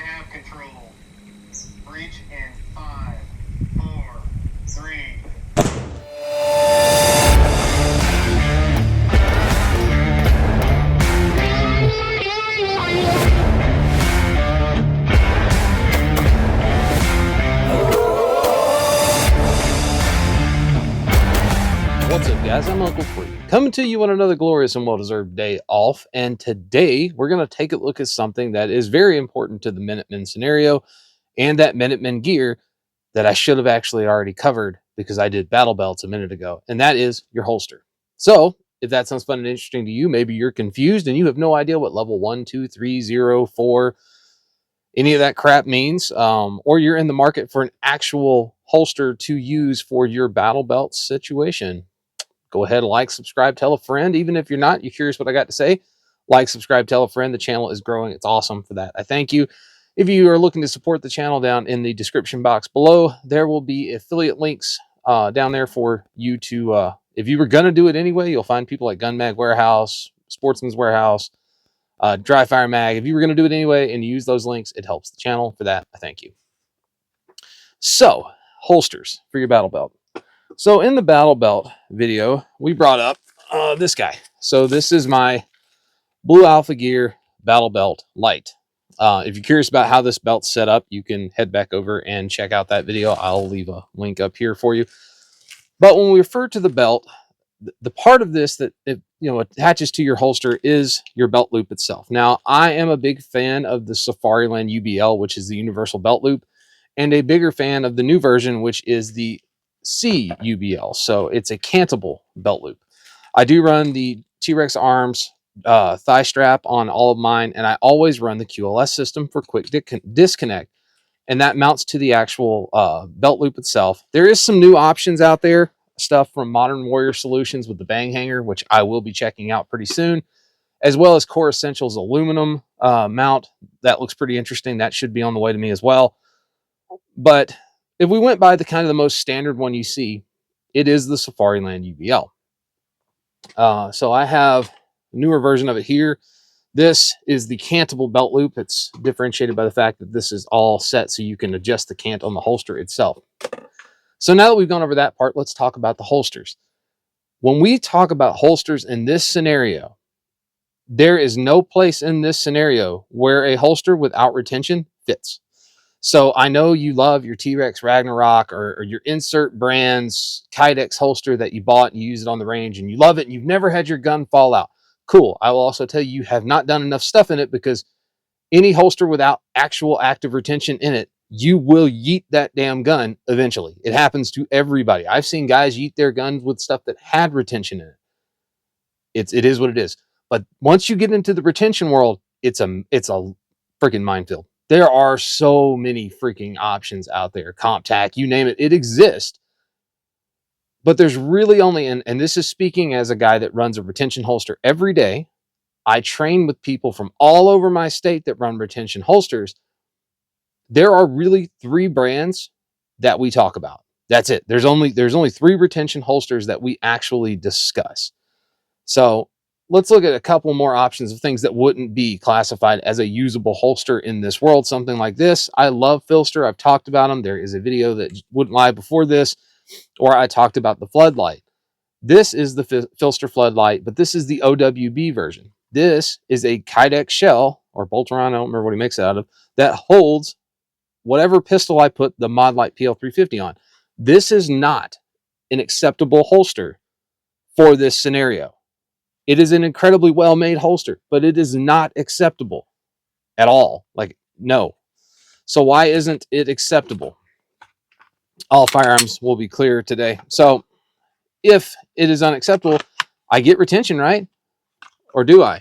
have control. Breach in 5, 4, 3. What's up, guys? I'm Uncle Free, coming to you on another glorious and well-deserved day off. And today we're going to take a look at something that is very important to the Minutemen scenario and that Minutemen gear that I should have actually already covered because I did battle belts a minute ago, and that is your holster. So if that sounds fun and interesting to you, maybe you're confused and you have no idea what level 1, 2, 3, 0, 4, any of that crap means, or you're in the market for an actual holster to use for your battle belt situation. Go ahead, like, subscribe, tell a friend. Even if you're not, you're curious what I got to say, like, subscribe, tell a friend. The channel is growing. It's awesome for that. I thank you. If you are looking to support the channel, down in the description box below, there will be affiliate links down there for you to, if you were going to do it anyway, you'll find people like Gun Mag Warehouse, Sportsman's Warehouse, Dry Fire Mag. If you were going to do it anyway and you use those links, it helps the channel. For that, I thank you. So, holsters for your battle belt. So in the battle belt video, we brought up this guy. So this is my Blue Alpha Gear Battle Belt Light. If you're curious about how this belt's set up, you can head back over and check out that video. I'll leave a link up here for you. But when we refer to the belt, the part of this that attaches to your holster is your belt loop itself. Now, I am a big fan of the Safariland UBL, which is the Universal Belt Loop, and a bigger fan of the new version, which is the CUBL. So it's a cantable belt loop. I do run the T-Rex Arms thigh strap on all of mine, and I always run the QLS system for quick disconnect, and that mounts to the actual belt loop itself. There is some new options out there, stuff from Modern Warrior Solutions with the bang hanger, which I will be checking out pretty soon, as well as Core Essentials aluminum mount. That looks pretty interesting. That should be on the way to me as well. But if we went by the kind of the most standard one you see, it is the Safariland UBL. So I have a newer version of it here. This is the cantable belt loop. It's differentiated by the fact that this is all set so you can adjust the cant on the holster itself. So now that we've gone over that part, let's talk about the holsters. When we talk about holsters in this scenario, there is no place in this scenario where a holster without retention fits. So I know you love your T-Rex Ragnarok or your insert brands Kydex holster that you bought and you use it on the range and you love it and you've never had your gun fall out. Cool. I will also tell you have not done enough stuff in it, because any holster without actual active retention in it, you will yeet that damn gun eventually. It happens to everybody. I've seen guys yeet their guns with stuff that had retention in it. It is what it is. But once you get into the retention world, it's a freaking minefield. There are so many freaking options out there. CompTac, you name it, it exists. But there's really only, and this is speaking as a guy that runs a retention holster every day. I train with people from all over my state that run retention holsters. There are really 3 brands that we talk about. That's it. There's only 3 retention holsters that we actually discuss. So let's look at a couple more options of things that wouldn't be classified as a usable holster in this world. Something like this. I love Filster. I've talked about them. There is a video that wouldn't lie before this, or I talked about the Floodlight. This is the Filster Floodlight, but this is the OWB version. This is a Kydex shell, or Bolteron, I don't remember what he makes it out of, that holds whatever pistol I put the Modlite PL350 on. This is not an acceptable holster for this scenario. It is an incredibly well-made holster, but it is not acceptable at all. Like, no. So why isn't it acceptable? All firearms will be clear today. So if it is unacceptable, I get retention, right? Or do I?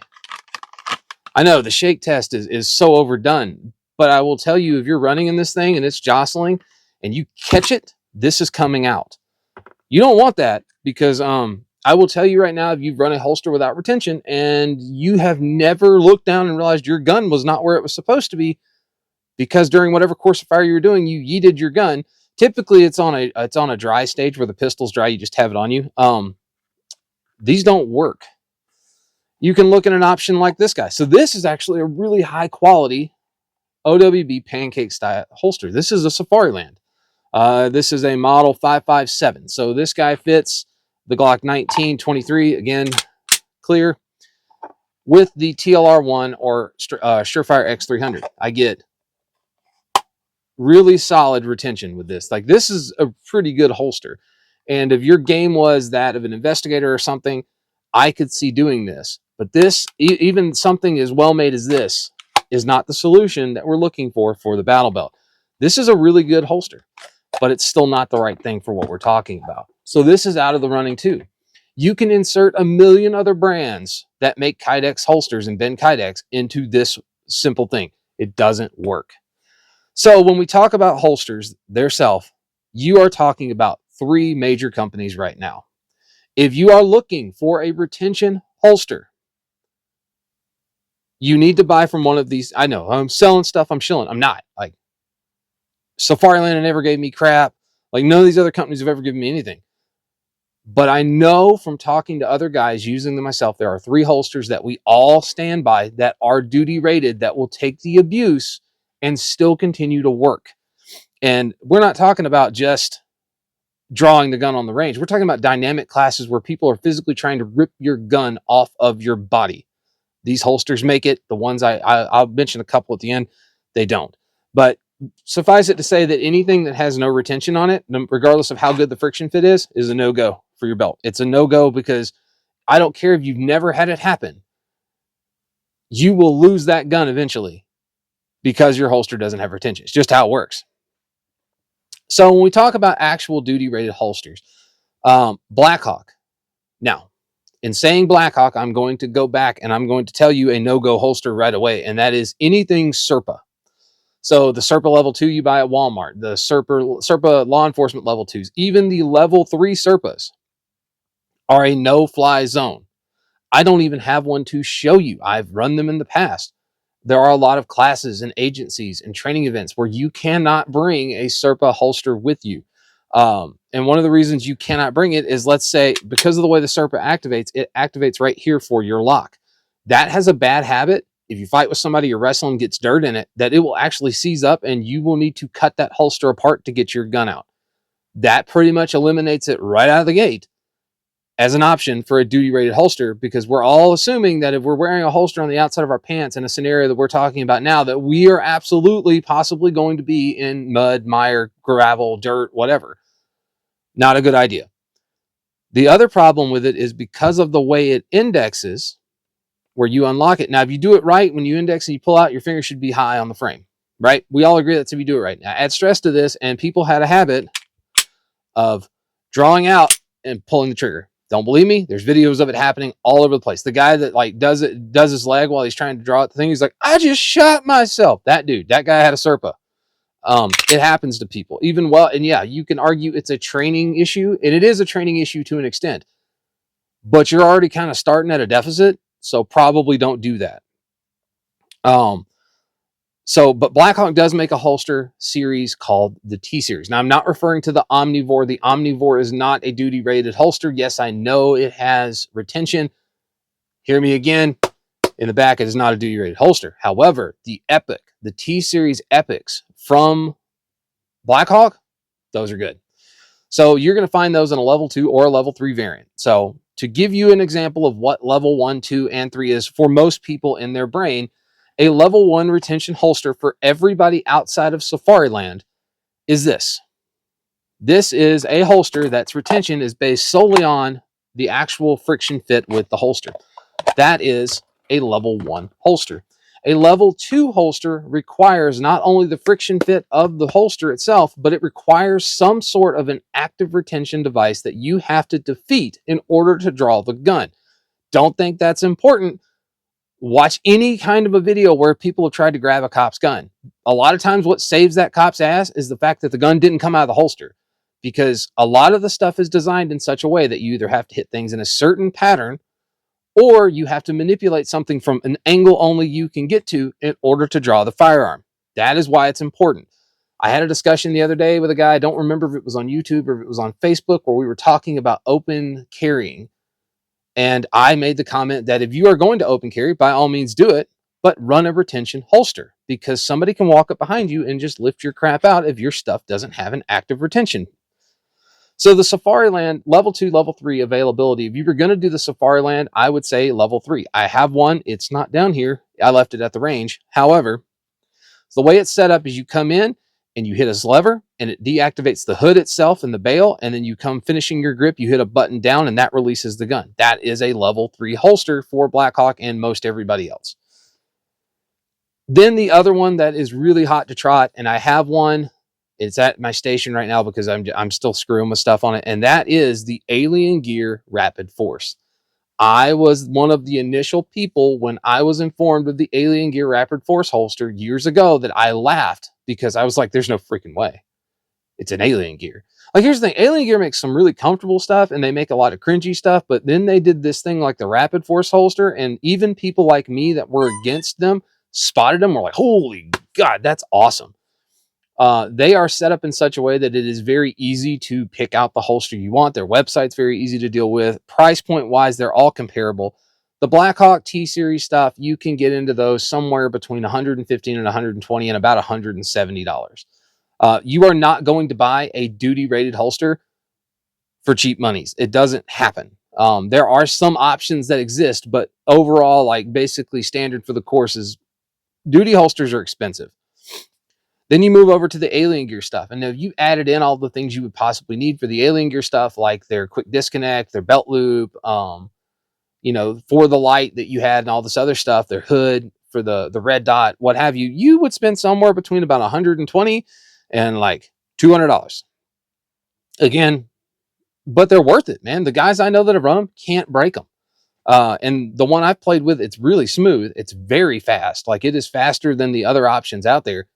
I know the shake test is so overdone, but I will tell you, if you're running in this thing and it's jostling and you catch it, this is coming out. You don't want that, because I will tell you right now, if you've run a holster without retention and you have never looked down and realized your gun was not where it was supposed to be, because during whatever course of fire you were doing, you yeeted your gun. Typically, it's on a dry stage where the pistol's dry. You just have it on you. These don't work. You can look at an option like this guy. So this is actually a really high quality OWB pancake style holster. This is a Safariland. This is a model 557. So this guy fits the Glock 1923, again, clear, with the TLR1 or Surefire X300. I get really solid retention with this. Like, this is a pretty good holster. And if your game was that of an investigator or something, I could see doing this. But this, even something as well made as this, is not the solution that we're looking for the battle belt. This is a really good holster, but it's still not the right thing for what we're talking about. So this is out of the running too. You can insert a million other brands that make Kydex holsters and bend Kydex into this simple thing. It doesn't work. So when we talk about holsters themselves, you are talking about three major companies right now. If you are looking for a retention holster, you need to buy from one of these. I know I'm selling stuff, I'm shilling. I'm not. Like, Safariland never gave me crap. Like, none of these other companies have ever given me anything. But I know from talking to other guys using them myself, there are three holsters that we all stand by that are duty rated, that will take the abuse and still continue to work. And we're not talking about just drawing the gun on the range. We're talking about dynamic classes where people are physically trying to rip your gun off of your body. These holsters make it. The ones I'll mention a couple at the end, they don't. But suffice it to say that anything that has no retention on it, regardless of how good the friction fit is a no-go for your belt. It's a no-go because I don't care if you've never had it happen. You will lose that gun eventually because your holster doesn't have retention. It's just how it works. So when we talk about actual duty rated holsters, Blackhawk. Now, in saying Blackhawk, I'm going to go back and I'm going to tell you a no-go holster right away, and that is anything Serpa. So the Serpa level 2 you buy at Walmart, the Serpa law enforcement level 2s, even the level 3 Serpas are a no-fly zone. I don't even have one to show you. I've run them in the past. There are a lot of classes and agencies and training events where you cannot bring a Serpa holster with you. And one of the reasons you cannot bring it is, let's say, because of the way the Serpa activates, it activates right here for your lock. That has a bad habit. If you fight with somebody, you're wrestling, gets dirt in it, that it will actually seize up and you will need to cut that holster apart to get your gun out. That pretty much eliminates it right out of the gate as an option for a duty rated holster, because we're all assuming that if we're wearing a holster on the outside of our pants in a scenario that we're talking about now, that we are absolutely possibly going to be in mud, mire, gravel, dirt, whatever. Not a good idea. The other problem with it is because of the way it indexes, where you unlock it. Now, if you do it right, when you index and you pull out, your finger should be high on the frame, right? We all agree that's if you do it right. Now, add stress to this, and people had a habit of drawing out and pulling the trigger. Don't believe me? There's videos of it happening all over the place. The guy that like does his leg while he's trying to draw out the thing, he's like, I just shot myself. That guy had a Serpa. It happens to people, even well, and yeah, you can argue it's a training issue, and it is a training issue to an extent, but you're already kind of starting at a deficit, so probably don't do that. But Blackhawk does make a holster series called the T series. Now, I'm not referring to the Omnivore. The Omnivore is not a duty rated holster. Yes, I know it has retention. Hear me again. In the back, it is not a duty rated holster. However, the T series Epics from Blackhawk, those are good. So you're going to find those in a level 2 or a level 3 variant. So to give you an example of what level 1, 2, and 3 is for most people in their brain, a level 1 retention holster for everybody outside of Safariland is this. This is a holster that's retention is based solely on the actual friction fit with the holster. That is a level 1 holster. A level 2 holster requires not only the friction fit of the holster itself, but it requires some sort of an active retention device that you have to defeat in order to draw the gun. Don't think that's important. Watch any kind of a video where people have tried to grab a cop's gun. A lot of times what saves that cop's ass is the fact that the gun didn't come out of the holster, because a lot of the stuff is designed in such a way that you either have to hit things in a certain pattern or you have to manipulate something from an angle only you can get to in order to draw the firearm. That is why it's important. I had a discussion the other day with a guy, I don't remember if it was on YouTube or if it was on Facebook, where we were talking about open carrying. And I made the comment that if you are going to open carry, by all means do it, but run a retention holster. because somebody can walk up behind you and just lift your crap out if your stuff doesn't have an active retention. So the Safariland level 2, level 3 availability, if you were going to do the Safariland, I would say level 3. I have one. It's not down here. I left it at the range. However, the way it's set up is you come in and you hit a lever and it deactivates the hood itself and the bail. And then you come finishing your grip, you hit a button down and that releases the gun. That is a level 3 holster for Blackhawk and most everybody else. Then the other one that is really hot to trot, and I have one, it's at my station right now because I'm still screwing with stuff on it, and that is the Alien Gear Rapid Force. I was one of the initial people when I was informed of the Alien Gear Rapid Force holster years ago that I laughed because I was like, there's no freaking way. It's an Alien Gear. Like, here's the thing. Alien Gear makes some really comfortable stuff and they make a lot of cringy stuff, but then they did this thing like the Rapid Force holster, and even people like me that were against them spotted them, were like, holy God, that's awesome. They are set up in such a way that it is very easy to pick out the holster you want. Their website's very easy to deal with. Price point wise, they're all comparable. The Blackhawk T-Series stuff, you can get into those somewhere between $115 and $120 and about $170. You are not going to buy a duty rated holster for cheap monies. It doesn't happen. There are some options that exist, but overall, like basically standard for the course is duty holsters are expensive. Then you move over to the Alien Gear stuff. And if you added in all the things you would possibly need for the Alien Gear stuff, like their quick disconnect, their belt loop, for the light that you had and all this other stuff, their hood for the red dot, what have you, you would spend somewhere between about $120 and like $200. Again, but they're worth it, man. The guys I know that have run them can't break them. And the one I've played with, it's really smooth. It's very fast. Like, it is faster than the other options out there.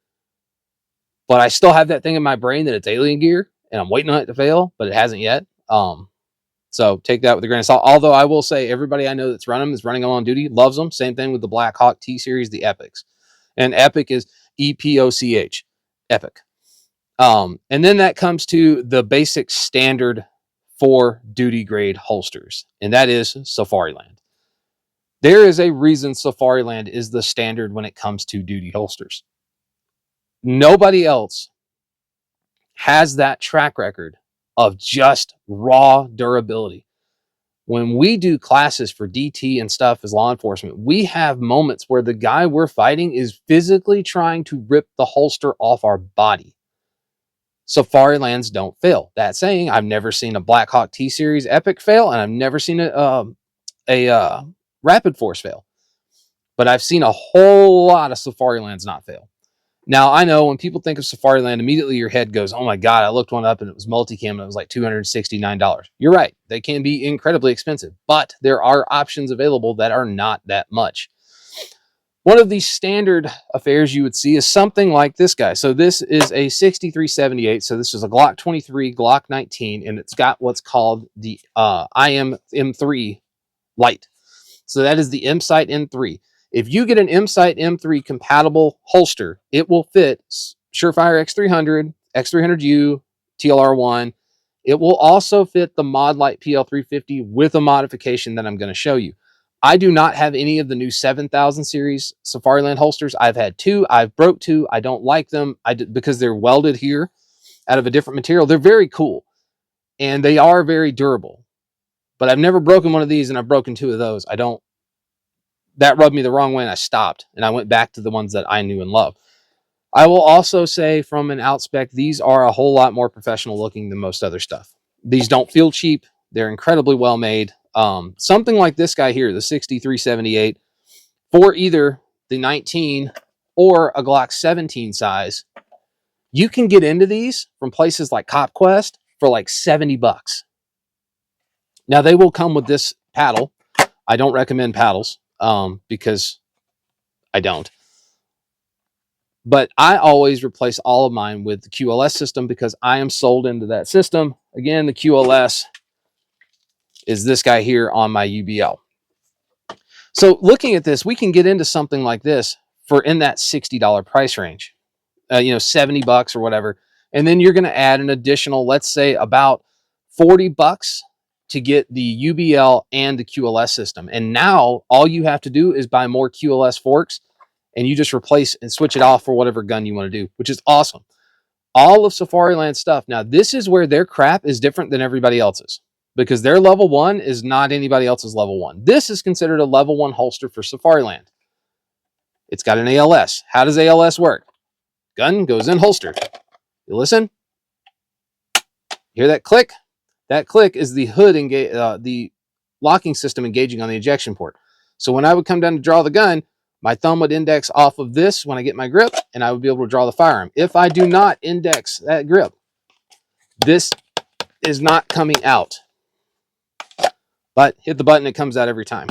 But I still have that thing in my brain that it's Alien Gear, and I'm waiting on it to fail, but it hasn't yet. So take that with a grain of salt. Although I will say everybody I know that's running them is running them on duty, loves them. Same thing with the Blackhawk T-Series, the Epics. And Epic is EPOCH, Epic. And then that comes to the basic standard for duty grade holsters, and that is Safariland. There is a reason Safariland is the standard when it comes to duty holsters. Nobody else has that track record of just raw durability. When we do classes for DT and stuff as law enforcement, we have moments where the guy we're fighting is physically trying to rip the holster off our body. Safarilands don't fail. That saying, I've never seen a Blackhawk T-Series Epic fail, and I've never seen a Rapid Force fail. But I've seen a whole lot of Safarilands not fail. Now, I know when people think of Safariland, immediately your head goes, oh my God, I looked one up and it was multicam and it was like $269. You're right. They can be incredibly expensive, but there are options available that are not that much. One of the standard affairs you would see is something like this guy. So this is a 6378. So this is a Glock 23, Glock 19, and it's got what's called the M3 light. So that is the M-Sight M3. If you get an M-Sight M3 compatible holster, it will fit Surefire X300, X300U, TLR1. It will also fit the Modlite PL350 with a modification that I'm going to show you. I do not have any of the new 7000 series Safariland holsters. I've had two. I've broke two. I don't like them because they're welded here out of a different material. They're very cool, and they are very durable. But I've never broken one of these, and I've broken two of those. That rubbed me the wrong way, and I stopped, and I went back to the ones that I knew and loved. I will also say from an outspec, these are a whole lot more professional looking than most other stuff. These don't feel cheap. They're incredibly well made. Something like this guy here, the 6378, for either the 19 or a Glock 17 size, you can get into these from places like CopQuest for like $70. Now, they will come with this paddle. I don't recommend paddles because I don't. But I always replace all of mine with the QLS system because I am sold into that system. Again, the QLS is this guy here on my UBL. So looking at this, we can get into something like this for in that $60 price range, $70 or whatever. And then you're going to add an additional, let's say about $40 to get the UBL and the QLS system. And now all you have to do is buy more QLS forks and you just replace and switch it off for whatever gun you want to do, which is awesome. All of Safariland stuff. Now, this is where their crap is different than everybody else's, because their level 1 is not anybody else's level 1. This is considered a level 1 holster for Safariland. It's got an ALS. How does ALS work? Gun goes in holster. You listen. Hear that click? That click is the hood the locking system engaging on the ejection port. So when I would come down to draw the gun, my thumb would index off of this when I get my grip, and I would be able to draw the firearm. If I do not index that grip, this is not coming out. But hit the button, it comes out every time.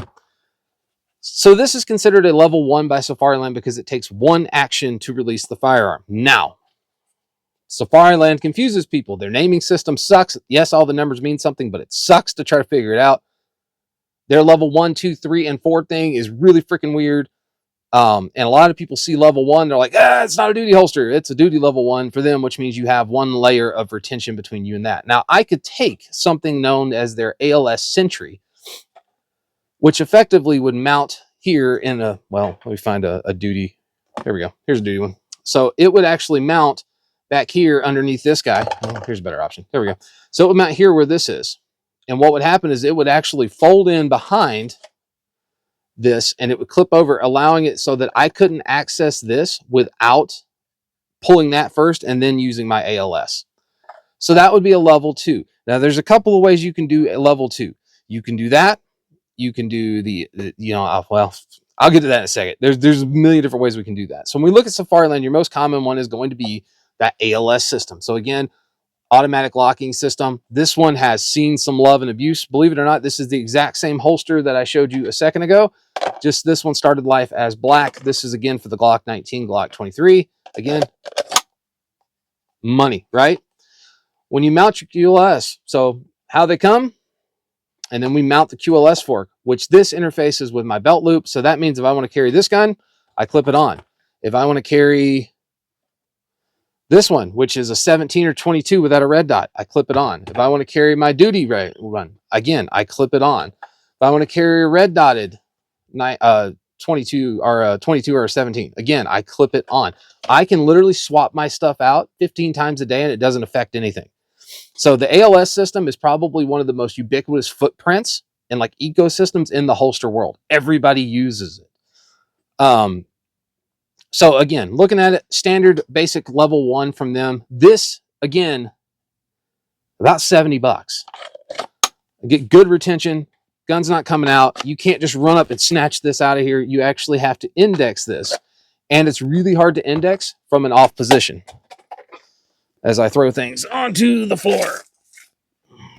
So this is considered a level 1 by Safariland because it takes one action to release the firearm. Now, Safariland confuses people. Their naming system sucks. Yes, all the numbers mean something, but it sucks to try to figure it out. Their level 1, 2, 3, and 4 thing is really freaking weird. And a lot of people see level 1, they're like, it's not a duty holster. It's a duty level 1 for them, which means you have one layer of retention between you and that. Now, I could take something known as their ALS Sentry, which effectively would mount here in a, well, let me find a duty. There we go. Here's a duty one. So it would actually mount back here underneath this guy. Oh, here's a better option. There we go. So it would mount here where this is. And what would happen is it would actually fold in behind this, and it would clip over, allowing it so that I couldn't access this without pulling that first and then using my ALS. So that would be a level 2. Now, there's a couple of ways you can do a level 2. You can do that. You can do the well, I'll get to that in a second. There's a million different ways we can do that. So when we look at Safariland, your most common one is going to be that ALS system. So again, automatic locking system. This one has seen some love and abuse. Believe it or not, this is the exact same holster that I showed you a second ago. Just this one started life as black. This is again for the Glock 19, Glock 23. Again, money, right? When you mount your QLS, so how they come, and then we mount the QLS fork, which this interfaces with my belt loop. So that means if I want to carry this gun, I clip it on. If I want to carry this one, which is a 17 or 22 without a red dot, I clip it on. If I want to carry my duty run, again, I clip it on. If I want to carry a red dotted 22 or a 22 or a 17, again, I clip it on. I can literally swap my stuff out 15 times a day and it doesn't affect anything. So the ALS system is probably one of the most ubiquitous footprints and like ecosystems in the holster world. Everybody uses it. So again, looking at it, standard basic level 1 from them. This, again, about $70. Get good retention. Gun's not coming out. You can't just run up and snatch this out of here. You actually have to index this. And it's really hard to index from an off position as I throw things onto the floor.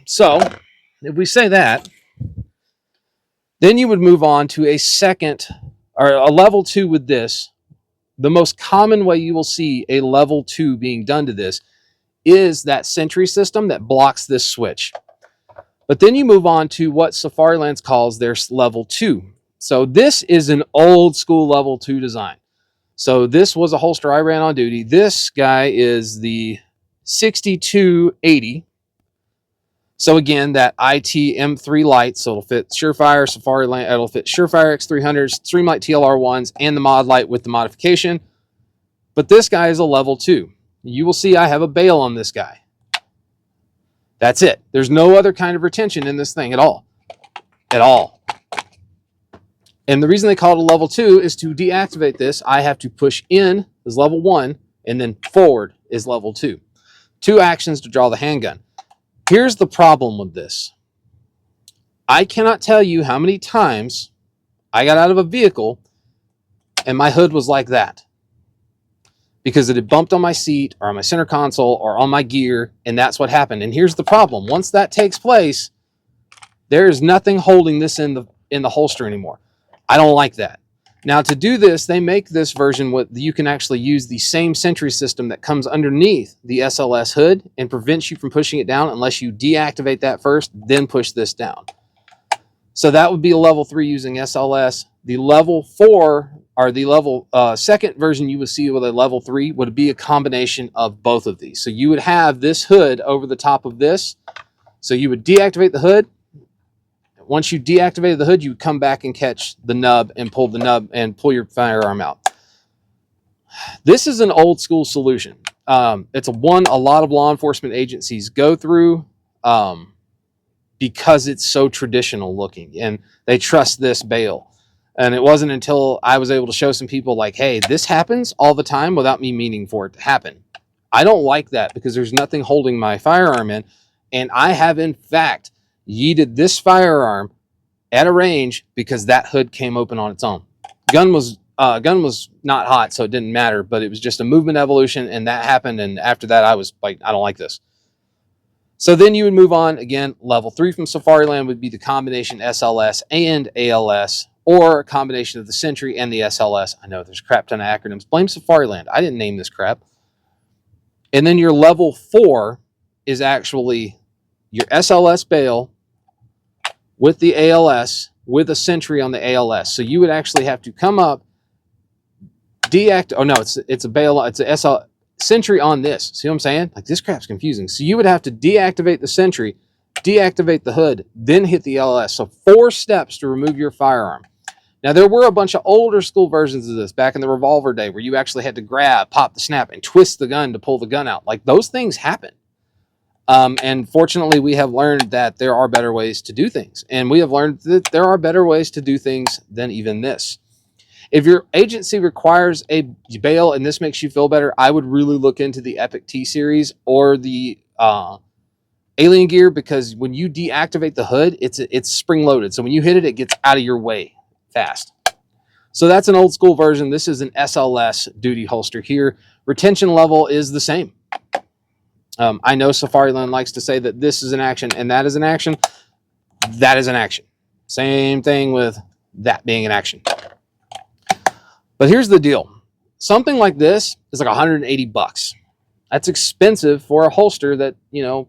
So if we say that, then you would move on to a second or a level 2 with this. The most common way you will see a level 2 being done to this is that Sentry system that blocks this switch. But then you move on to what Safariland calls their level 2. So this is an old school level 2 design. So this was a holster I ran on duty. This guy is the 6280. So again, that IT M3 light, so it'll fit Surefire, Safariland, it'll fit Surefire X300s, Streamlight TLR1s, and the mod light with the modification. But this guy is a level 2. You will see I have a bail on this guy. That's it. There's no other kind of retention in this thing at all. At all. And the reason they call it a level 2 is to deactivate this, I have to push in as level 1, and then forward is level 2. 2 actions to draw the handgun. Here's the problem with this. I cannot tell you how many times I got out of a vehicle and my hood was like that because it had bumped on my seat or on my center console or on my gear, and that's what happened. And here's the problem. Once that takes place, there is nothing holding this in the holster anymore. I don't like that. Now, to do this, they make this version where you can actually use the same Sentry system that comes underneath the SLS hood and prevents you from pushing it down unless you deactivate that first, then push this down. So that would be a level 3 using SLS. The level 4, or the level second version you would see with a level 3 would be a combination of both of these. So you would have this hood over the top of this. So you would deactivate the hood. Once you deactivated the hood, you would come back and catch the nub and pull the nub and pull your firearm out. This is an old school solution. It's one a lot of law enforcement agencies go through because it's so traditional looking and they trust this bail. And it wasn't until I was able to show some people like, hey, this happens all the time without me meaning for it to happen. I don't like that because there's nothing holding my firearm in. And I have, in fact, yeeted this firearm at a range because that hood came open on its own. Gun was not hot, so it didn't matter, but it was just a movement evolution, and that happened. And after that, I was like, I don't like this. So then you would move on. Again, level 3 from Safariland would be the combination SLS and ALS, or a combination of the Sentry and the SLS. I know there's a crap ton of acronyms. Blame Safariland. I didn't name this crap. And then your level 4 is actually your SLS bail with the ALS, with a Sentry on the ALS. So you would actually have to come up, it's a bail, it's a SL Sentry on this. See what I'm saying? Like, this crap's confusing. So you would have to deactivate the Sentry, deactivate the hood, then hit the ALS. So 4 steps to remove your firearm. Now, there were a bunch of older school versions of this back in the revolver day where you actually had to grab, pop the snap, and twist the gun to pull the gun out. Like, those things happen. And fortunately, we have learned that there are better ways to do things. And we have learned that there are better ways to do things than even this. If your agency requires a bail and this makes you feel better, I would really look into the Epic T series or the Alien Gear, because when you deactivate the hood, it's spring loaded. So when you hit it, it gets out of your way fast. So that's an old school version. This is an SLS duty holster here. Retention level is the same. I know Safariland likes to say that this is an action and that is an action. That is an action. Same thing with that being an action. But here's the deal. Something like this is like 180 bucks. That's expensive for a holster that, you know,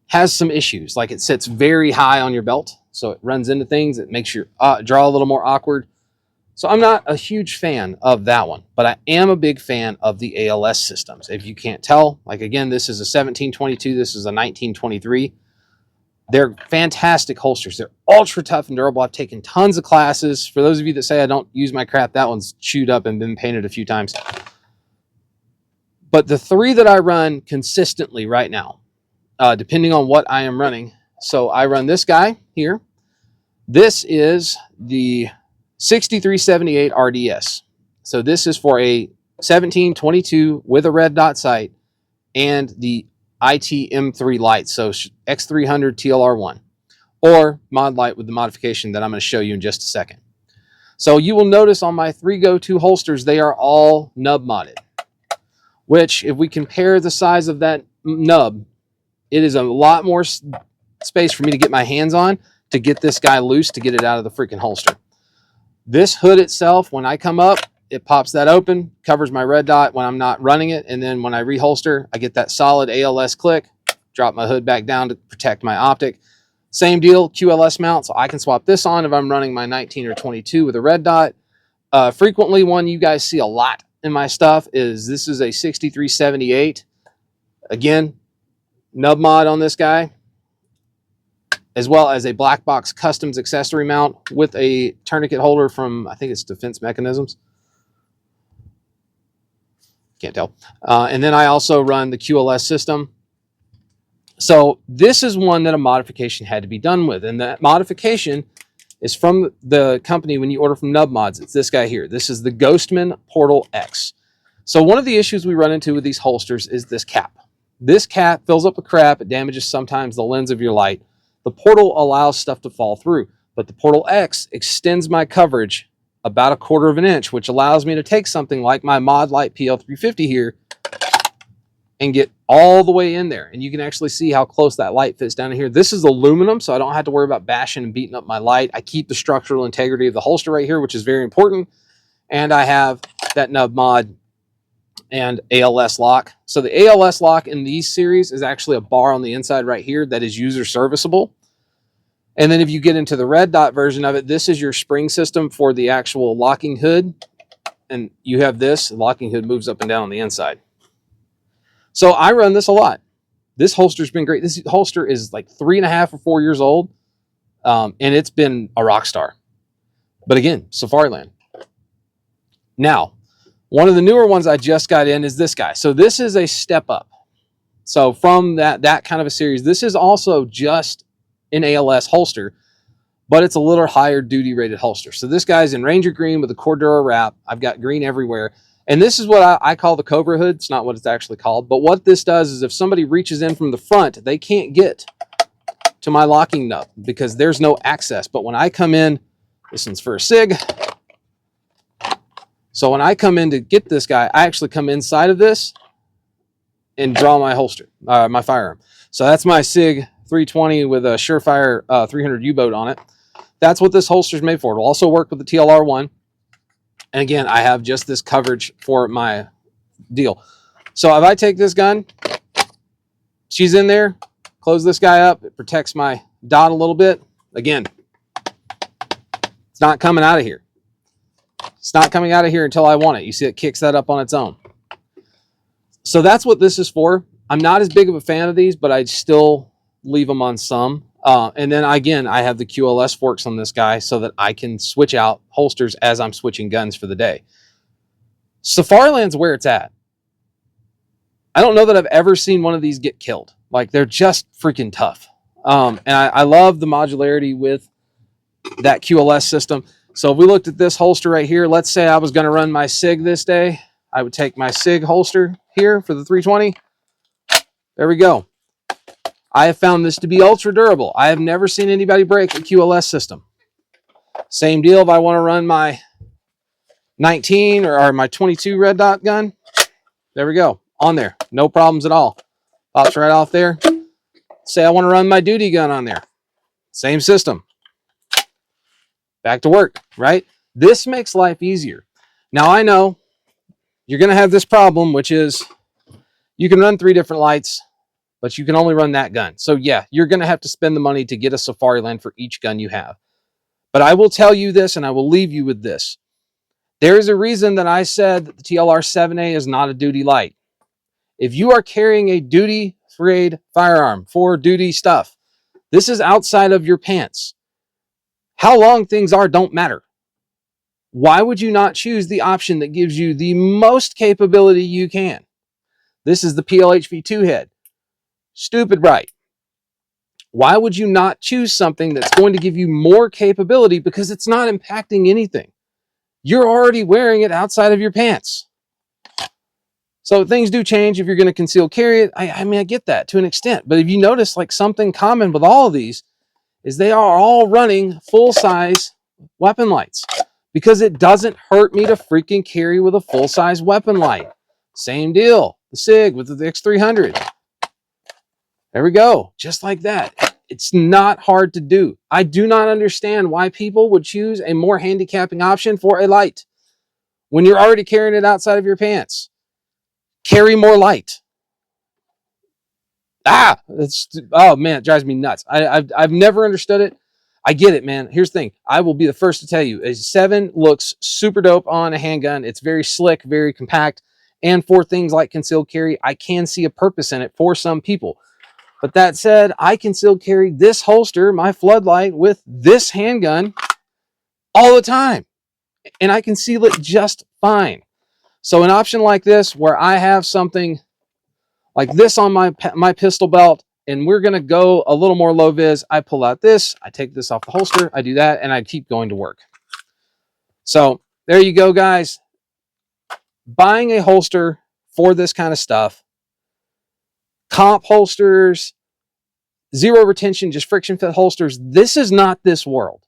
has some issues. Like, it sits very high on your belt, so it runs into things. It makes your draw a little more awkward. So I'm not a huge fan of that one, but I am a big fan of the ALS systems. If you can't tell, like, again, this is a 1722. This is a 1923. They're fantastic holsters. They're ultra tough and durable. I've taken tons of classes. For those of you that say I don't use my crap, that one's chewed up and been painted a few times. But the 3 that I run consistently right now, depending on what I am running. So I run this guy here. This is the 6378 RDS. So this is for a 1722 with a red dot sight and the IT M3 light, so X300 TLR1, or mod light with the modification that I'm going to show you in just a second. So you will notice on my 3 go-to holsters, they are all nub modded, which, if we compare the size of that nub, it is a lot more space for me to get my hands on to get this guy loose, to get it out of the freaking holster. This hood itself, when I come up, it pops that open, covers my red dot when I'm not running it, and then when I reholster, I get that solid ALS click, drop my hood back down to protect my optic. Same deal, QLS mount, so I can swap this on if I'm running my 19 or 22 with a red dot. Frequently, one you guys see a lot in my stuff is this is a 6378. Again, nub mod on this guy, as well as a black box customs accessory mount with a tourniquet holder from, I think it's Defense Mechanisms. Can't tell. And then I also run the QLS system. So this is one that a modification had to be done with. And that modification is from the company when you order from Nub Mods. It's this guy here. This is the Ghostman Portal X. So one of the issues we run into with these holsters is this cap. This cap fills up with crap. It damages sometimes the lens of your light. The Portal allows stuff to fall through, but the Portal X extends my coverage about 1/4 of an inch, which allows me to take something like my Mod Light PL350 here and get all the way in there. And you can actually see how close that light fits down in here. This is aluminum, so I don't have to worry about bashing and beating up my light. I keep the structural integrity of the holster right here, which is very important. And I have that nub mod and ALS lock. So the ALS lock in these series is actually a bar on the inside right here that is user serviceable. And then if you get into the red dot version of it, this is your spring system for the actual locking hood. And you have this, the locking hood moves up and down on the inside. So I run this a lot. This holster's been great. This holster is like 3.5 or 4 years old. And it's been a rock star. But again, Safariland. Now, One of the newer ones I just got in is this guy. So this is a step up. So from that kind of a series, this is also just an ALS holster, but it's a little higher duty rated holster. So this guy's in Ranger green with a Cordura wrap. I've got green everywhere. And this is what I call the Cobra hood. It's not what it's actually called. But what this does is if somebody reaches in from the front, they can't get to my locking nut because there's no access. But when I come in, this one's for a SIG. So when I come in to get this guy, I actually come inside of this and draw my holster, my firearm. So that's my SIG 320 with a Surefire 300 U-boat on it. That's what this holster is made for. It'll also work with the TLR1. And again, I have just this coverage for my deal. So if I take this gun, she's in there, close this guy up, it protects my dot a little bit. Again, it's not coming out of here. It's not coming out of here until I want it. You see it kicks that up on its own. So that's what this is for. I'm not as big of a fan of these, but I'd still leave them on some. And then again, I have the QLS forks on this guy so that I can switch out holsters as I'm switching guns for the day. Safariland's where it's at. I don't know that I've ever seen one of these get killed. Like, they're just freaking tough. And I love the modularity with that QLS system. So if we looked at this holster right here, let's say I was going to run my SIG this day. I would take my SIG holster here for the 320. There we go. I have found this to be ultra durable. I have never seen anybody break a QLS system. Same deal if I want to run my 19 or my 22 red dot gun. There we go. On there. No problems at all. Pops right off there. Say I want to run my duty gun on there. Same system. Back to work, right? This makes life easier. Now I know you're going to have this problem, which is you can run 3 different lights, but you can only run that gun. So yeah, you're going to have to spend the money to get a Safariland for each gun you have. But I will tell you this, and I will leave you with this. There is a reason that I said that the TLR 7A is not a duty light. If you are carrying a duty grade firearm for duty stuff, this is outside of your pants. How long things are don't matter. Why would you not choose the option that gives you the most capability you can? This is the PLHV2 head. Stupid right. Why would you not choose something that's going to give you more capability because it's not impacting anything? You're already wearing it outside of your pants. So things do change if you're going to conceal carry it. I mean, I get that to an extent. But if you notice, like, something common with all of these is they are all running full-size weapon lights because it doesn't hurt me to freaking carry with a full-size weapon light. Same deal. The SIG with the X300. There we go. Just like that. It's not hard to do. I do not understand why people would choose a more handicapping option for a light when you're already carrying it outside of your pants. Carry more light. Oh man, it drives me nuts. I've never understood it. I get it, man. Here's the thing. I will be the first to tell you, a 7 looks super dope on a handgun. It's very slick, very compact. And for things like concealed carry, I can see a purpose in it for some people. But that said, I concealed carry this holster, my floodlight, with this handgun all the time. And I conceal it just fine. So an option like this, where I have something like this on my pistol belt, and we're going to go a little more low vis, I pull out this, I take this off the holster, I do that, and I keep going to work. So there you go, guys. Buying a holster for this kind of stuff, comp holsters, zero retention, just friction fit holsters, this is not this world.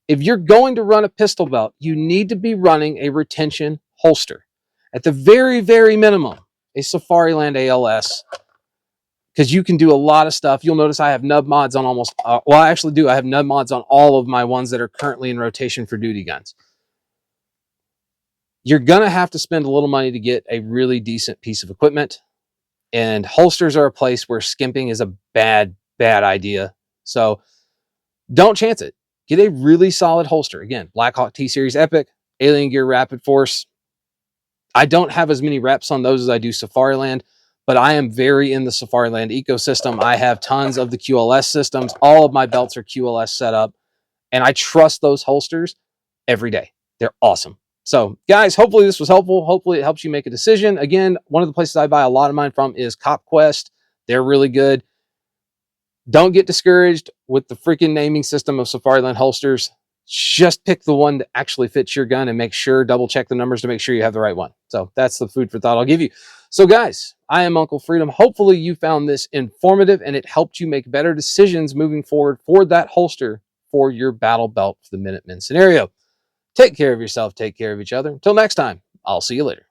If you're going to run a pistol belt, you need to be running a retention holster. At the very, very minimum, a Safariland ALS, because you can do a lot of stuff. You'll notice I have nub mods on almost, I actually do. I have nub mods on all of my ones that are currently in rotation for duty guns. You're going to have to spend a little money to get a really decent piece of equipment. And holsters are a place where skimping is a bad idea. So don't chance it. Get a really solid holster. Again, Blackhawk T-Series Epic, Alien Gear Rapid Force. I don't have as many reps on those as I do Safariland, but I am very in the Safariland ecosystem. I have tons of the QLS systems. All of my belts are QLS set up, and I trust those holsters every day. They're awesome. So, guys, hopefully this was helpful. Hopefully it helps you make a decision. Again, one of the places I buy a lot of mine from is CopQuest. They're really good. Don't get discouraged with the freaking naming system of Safariland holsters. Just pick the one that actually fits your gun and make sure, double check the numbers to make sure you have the right one. So that's the food for thought I'll give you. So guys, I am Uncle Freedom. Hopefully you found this informative and it helped you make better decisions moving forward for that holster for your battle belt for the Minutemen scenario. Take care of yourself. Take care of each other. Until next time, I'll see you later.